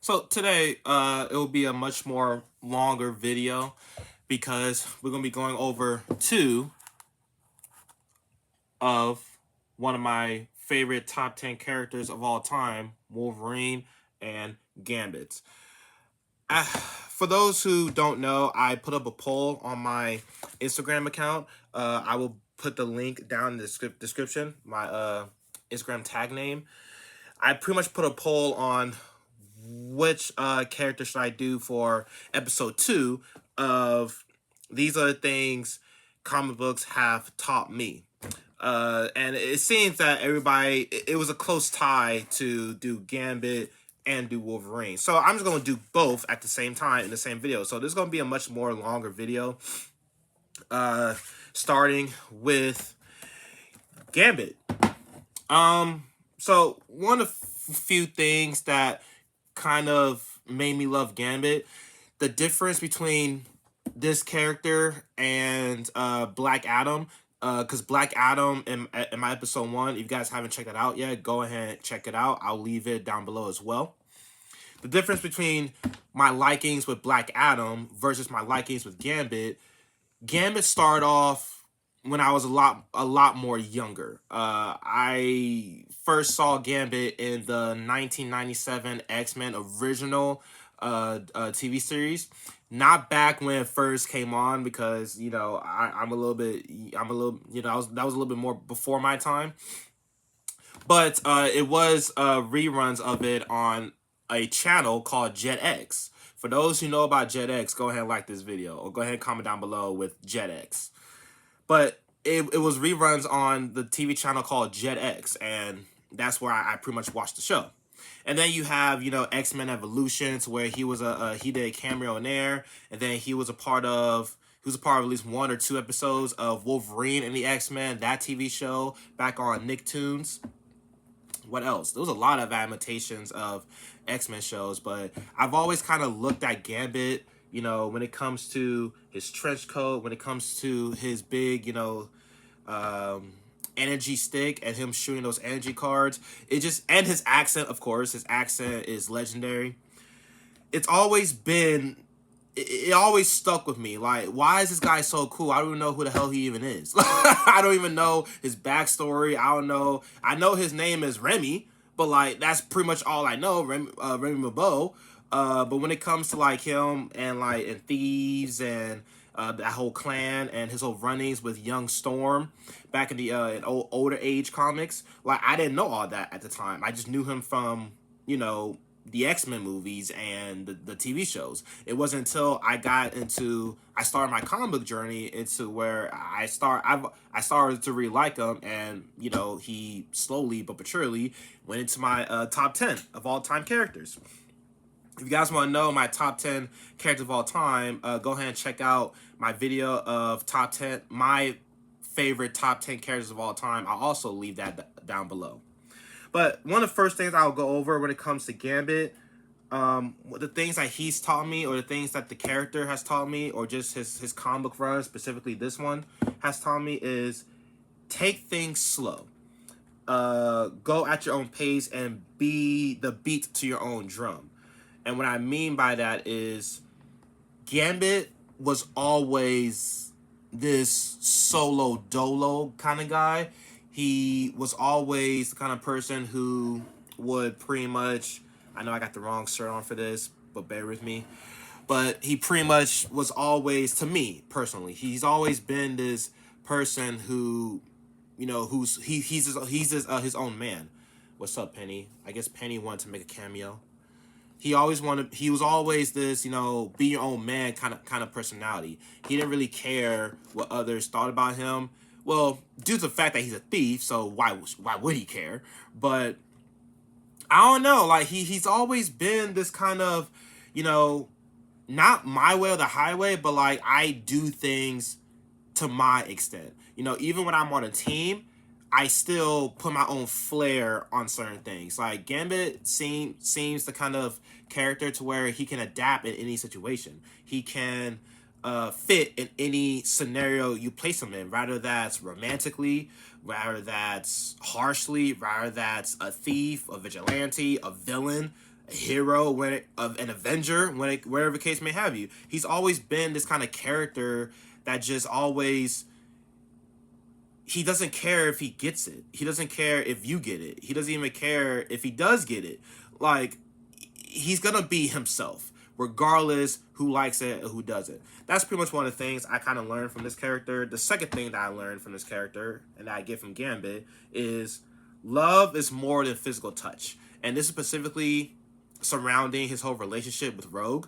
So today, it will be a much more longer video because we're gonna be going over two of one of my favorite top 10 characters of all time, Wolverine and Gambit. For those who don't know, I put up a poll on my Instagram account. I will put the link down in the description, my Instagram tag name. I pretty much put a poll on which character should I do for episode 2 of These Are the Things Comic Books Have Taught Me. And it seems that everybody, it was a close tie to do Gambit and do Wolverine. So I'm just going to do both at the same time in the same video. So this is going to be a much more longer video. Starting with Gambit. So one of the few things that kind of made me love Gambit, the difference between this character and Black Adam, because Black Adam in my episode 1, if you guys haven't checked it out yet, go ahead and check it out. I'll leave it down below as well. The difference between my likings with Black Adam versus my likings with Gambit started off when I was a lot more younger. I first saw Gambit in the 1997 X-Men original TV series. Not back when it first came on, because that was a little bit more before my time. But it was reruns of it on a channel called JetX. For those who know about JetX, go ahead and like this video, or go ahead and comment down below with JetX. But it was reruns on the TV channel called JetX, and that's where I pretty much watched the show. And then you have, X-Men Evolutions, where he did a cameo in there, and then he was a part of at least 1 or 2 episodes of Wolverine and the X-Men, that TV show, back on Nicktoons. What else? There was a lot of imitations of X-Men shows, but I've always kind of looked at Gambit, when it comes to his trench coat, when it comes to his big, energy stick and him shooting those energy cards. And his accent, of course. His accent is legendary. It always stuck with me. Like, why is this guy so cool? I don't even know who the hell he even is. I don't even know his backstory. I don't know. I know his name is Remy, but like that's pretty much all I know. Remy Mabeau. But when it comes to like him and Thieves and that whole clan and his whole runnings with Young Storm back in the in older age comics, like I didn't know all that at the time. I just knew him from the X-Men movies and the TV shows. It wasn't until I started my comic book journey into where I started to really like him, and he slowly but surely went into my top 10 of all time characters. If you guys want to know my top 10 characters of all time, go ahead and check out my video of my favorite top 10 characters of all time. I'll also leave that down below. But one of the first things I'll go over when it comes to Gambit, the things that he's taught me, or the things that the character has taught me, or just his comic book run, specifically this one, has taught me, is take things slow. Go at your own pace and be the beat to your own drum. And what I mean by that is Gambit was always this solo dolo kind of guy. He was always the kind of person who would pretty much, I know I got the wrong shirt on for this, but bear with me. But he pretty much was always, to me personally, he's always been this person who, he's his own man. What's up, Penny? I guess Penny wanted to make a cameo. He was always this, be your own man kind of personality. He didn't really care what others thought about him. Well, due to the fact that he's a thief, so why would he care? But I don't know, like he's always been this kind of, not my way or the highway, but like I do things to my extent. Even when I'm on a team, I still put my own flair on certain things. Like Gambit seems the kind of character to where he can adapt in any situation. He can fit in any scenario you place him in, rather that's romantically, rather that's harshly, rather that's a thief, a vigilante, a villain, a hero, an Avenger, wherever case may have you. He's always been this kind of character that just always, he doesn't care if he gets it. He doesn't care if you get it. He doesn't even care if he does get it. Like, he's gonna be himself, regardless who likes it or who doesn't. That's pretty much one of the things I kind of learned from this character. The second thing that I learned from this character, and that I get from Gambit, is love is more than physical touch. And this is specifically surrounding his whole relationship with Rogue.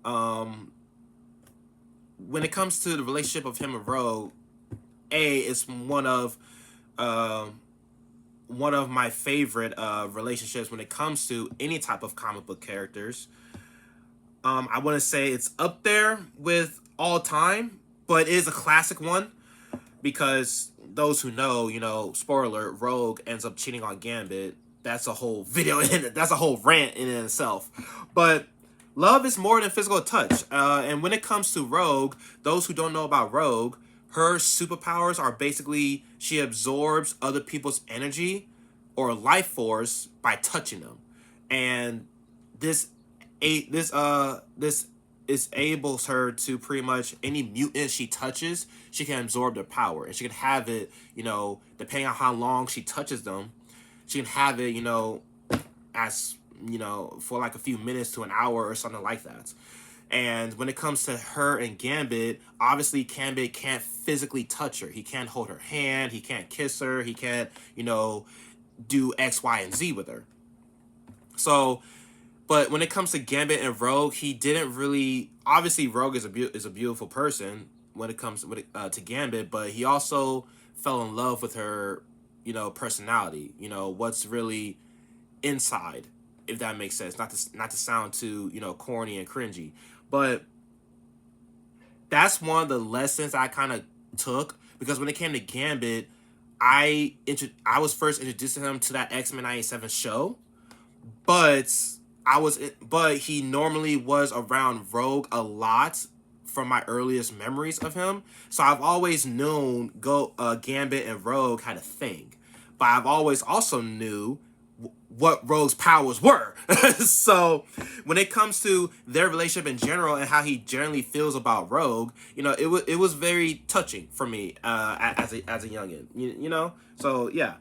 When it comes to the relationship of him and Rogue, it's one of my favorite relationships when it comes to any type of comic book characters. I wouldn't say it's up there with all time, but it is a classic one, because those who know, spoiler, Rogue ends up cheating on Gambit. That's a whole video in it. That's a whole rant in itself. But love is more than physical touch. And when it comes to Rogue, those who don't know about Rogue, her superpowers are basically she absorbs other people's energy or life force by touching them. And this enables her to pretty much any mutant she touches, she can absorb their power. And she can have it, depending on how long she touches them, she can have it, as, for like a few minutes to an hour or something like that. And when it comes to her and Gambit, obviously Gambit can't physically touch her. He can't hold her hand. He can't kiss her. He can't, do X, Y, and Z with her. So, but when it comes to Gambit and Rogue, he didn't really. Obviously, Rogue is a beautiful person when it comes to Gambit, but he also fell in love with her, personality. What's really inside, if that makes sense. Not to sound too, corny and cringy, but that's one of the lessons I kind of took, because when it came to Gambit, I was first introduced to him to that X-Men 97 show, but he normally was around Rogue a lot from my earliest memories of him. So I've always known Gambit and Rogue had a thing, but I've always also knew what Rogue's powers were. So when it comes to their relationship in general and how he generally feels about Rogue, it was very touching for me as a youngin. So yeah,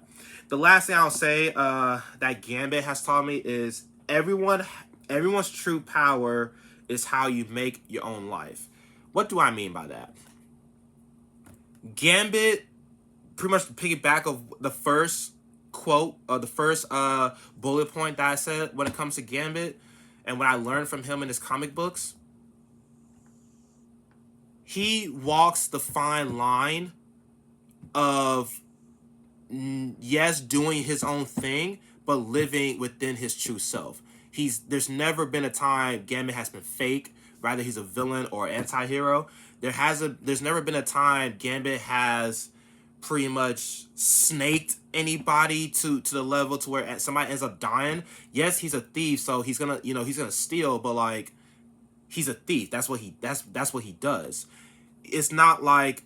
the last thing I'll say that Gambit has taught me is everyone's true power is how you make your own life. What do I mean by that? Gambit, pretty much to piggyback of the first quote, or the first bullet point that I said when it comes to Gambit, and what I learned from him in his comic books, he walks the fine line of, yes, doing his own thing, but living within his true self. There's never been a time Gambit has been fake, rather he's a villain or anti-hero. There's never been a time Gambit has pretty much snaked anybody to the level to where somebody ends up dying. Yes, he's a thief, so he's gonna steal, but like, he's a thief. That's what he does. It's not like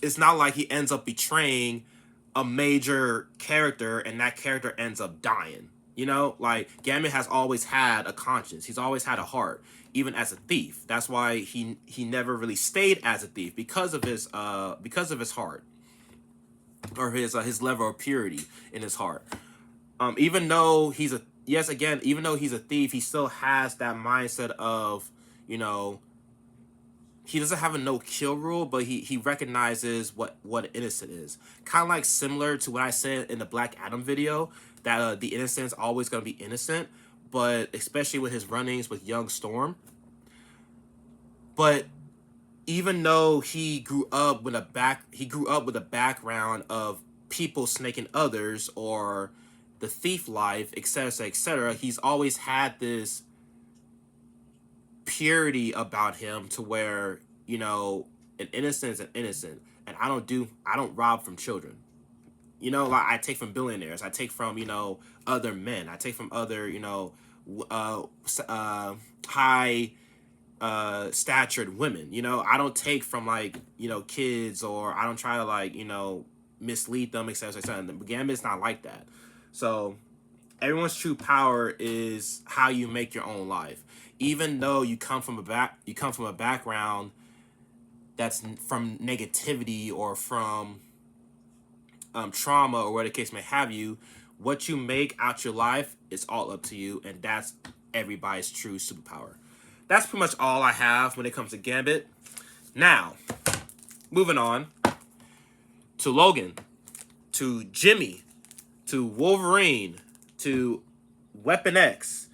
he ends up betraying a major character and that character ends up dying. Like, Gambit has always had a conscience. He's always had a heart, even as a thief. That's why he never really stayed as a thief, because of his heart, or his level of purity in his heart. Even though he's a thief, he still has that mindset of, he doesn't have a no-kill rule, but he recognizes what innocent is. Kind of like similar to what I said in the Black Adam video, that the innocent's always going to be innocent, but especially with his run-ins with young Storm. But even though he grew up with a background of people snaking others, or the thief life, etc., etc., he's always had this purity about him, to where, an innocent is an innocent, and I don't rob from children. Like, I take from billionaires, I take from, other men, I take from other, high statured women. You know, I don't take from like, you know, kids, or I don't try to like, you know, mislead them, etc. etc. Gambit's not like that. So everyone's true power is how you make your own life. Even though you come from a background that's from negativity or from trauma or whatever the case may have you, what you make out your life is all up to you, and that's everybody's true superpower. That's pretty much all I have when it comes to Gambit. Now, moving on to Logan, to Jimmy, to Wolverine, to Weapon X.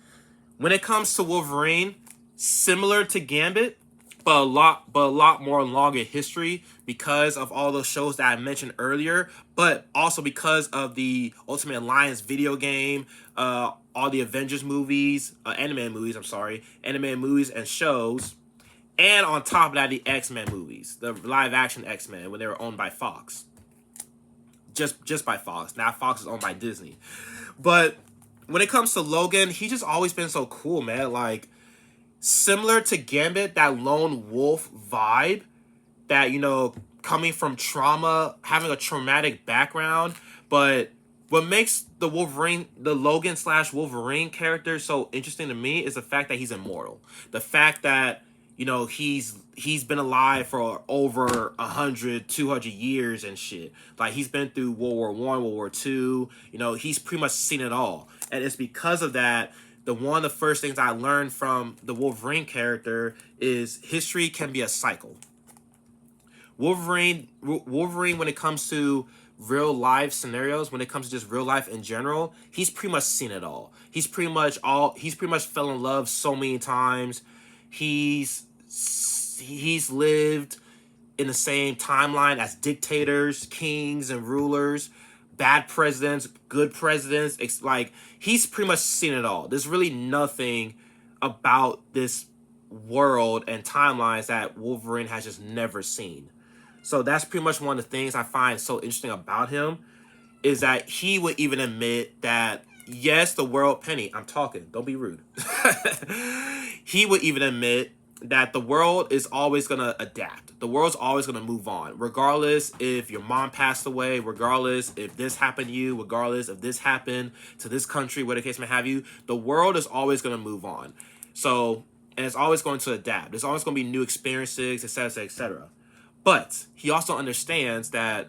When it comes to Wolverine, similar to Gambit, but a lot more longer history because of all those shows that I mentioned earlier, but also because of the Ultimate Alliance video game, all the Avengers movies, animated movies and shows, and on top of that, the X-Men movies, the live-action X-Men when they were owned by Fox. Just by Fox. Now Fox is owned by Disney. But when it comes to Logan, he's just always been so cool, man. Like, similar to Gambit, that lone wolf vibe, that, you know, coming from trauma, having a traumatic background. But what makes the Logan / Wolverine character so interesting to me is the fact that he's immortal. The fact that, you know, he's been alive for over 100, 200 years and shit. Like, he's been through World War I, World War II. You know, he's pretty much seen it all. And it's because of that, one of the first things I learned from the Wolverine character is history can be a cycle. Wolverine, when it comes to real life scenarios, when it comes to just real life in general, he's pretty much seen it all. He's pretty much fell in love so many times. He's lived in the same timeline as dictators, kings, and rulers, bad presidents, good presidents. It's like, he's pretty much seen it all. There's really nothing about this world and timelines that Wolverine has just never seen. So that's pretty much one of the things I find so interesting about him, is that he would even admit that, yes, the world, Penny, I'm talking, don't be rude. He would even admit that the world is always going to adapt. The world's always going to move on, regardless if your mom passed away, regardless if this happened to you, regardless if this happened to this country, whatever the case may have you, the world is always going to move on. So, and it's always going to adapt. There's always going to be new experiences, etc., etc. But he also understands that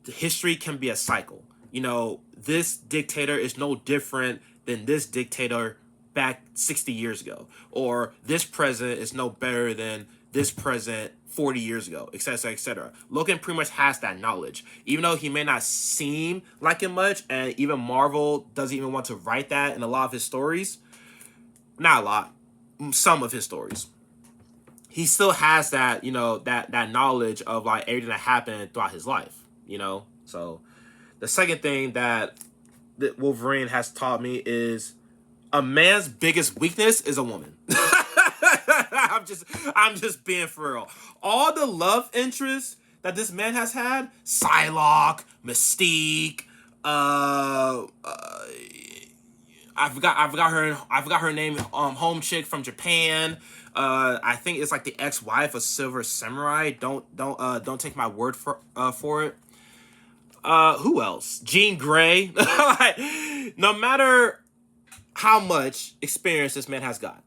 history can be a cycle. You know, this dictator is no different than this dictator back 60 years ago. Or this president is no better than this president 40 years ago, etc., etc. Logan pretty much has that knowledge. Even though he may not seem like it much, and even Marvel doesn't even want to write that in a lot of his stories. Not a lot. Some of his stories. He still has that, you know, that knowledge of like everything that happened throughout his life, you know? So the second thing that Wolverine has taught me is a man's biggest weakness is a woman. I'm just being for real. All the love interests that this man has had, Psylocke, Mystique, I forgot her name, home chick from Japan. I think it's like the ex-wife of Silver Samurai. Don't take my word for it. Who else? Jean Grey. Like, no matter how much experience this man has got,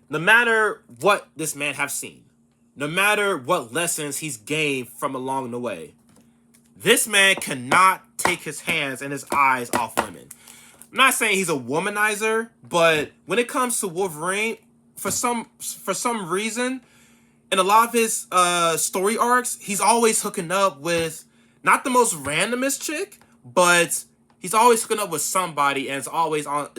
no matter what this man have seen, no matter what lessons he's gained from along the way, this man cannot take his hands and his eyes off women. I'm not saying he's a womanizer, but when it comes to Wolverine, for some reason, in a lot of his story arcs, he's always hooking up with not the most randomest chick, but he's always hooking up with somebody, and it's always on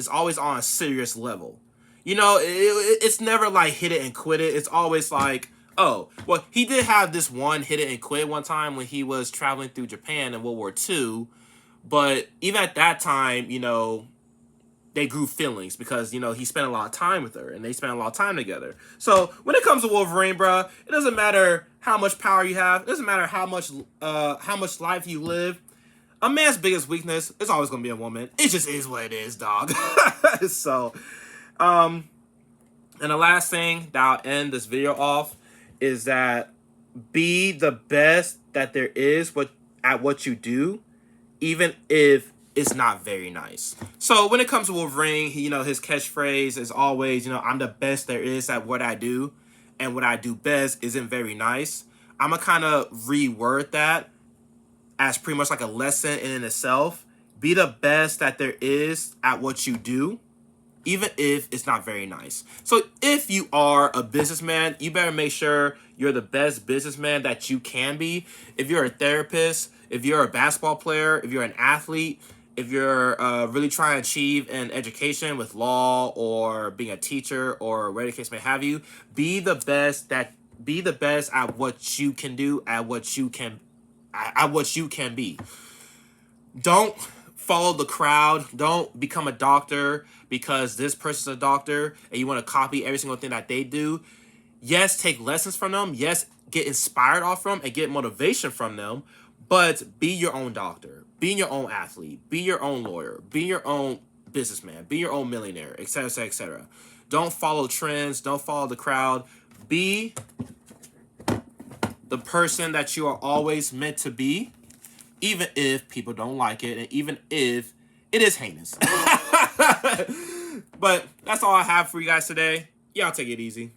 a serious level. You know, it's never like hit it and quit it. It's always like, oh, well, he did have this one hit it and quit one time when he was traveling through Japan in World War II. But even at that time, you know, they grew feelings because, you know, he spent a lot of time with her and they spent a lot of time together. So when it comes to Wolverine, bruh, it doesn't matter how much power you have. It doesn't matter how much life you live. A man's biggest weakness is always going to be a woman. It just is what it is, dog. So, And the last thing that I'll end this video off is that be the best that there is at what you do, even if it's not very nice. So when it comes to Wolverine, his catchphrase is always, I'm the best there is at what I do, and what I do best isn't very nice. I'm gonna kind of reword that as pretty much like a lesson in itself. Be the best that there is at what you do, even if it's not very nice. So if you are a businessman, you better make sure you're the best businessman that you can be. If you're a therapist, if you're a basketball player, if you're an athlete, if you're really trying to achieve an education with law or being a teacher or whatever the case may have you, be the best at what you can do, at what you can be. Don't follow the crowd. Don't become a doctor because this person's a doctor and you want to copy every single thing that they do. Yes, take lessons from them. Yes, get inspired off from them and get motivation from them. But be your own doctor. Be your own athlete. Be your own lawyer. Be your own businessman. Be your own millionaire, etc., etc., etc. Don't follow trends. Don't follow the crowd. Be the person that you are always meant to be, even if people don't like it, and even if it is heinous. But that's all I have for you guys today. Y'all take it easy.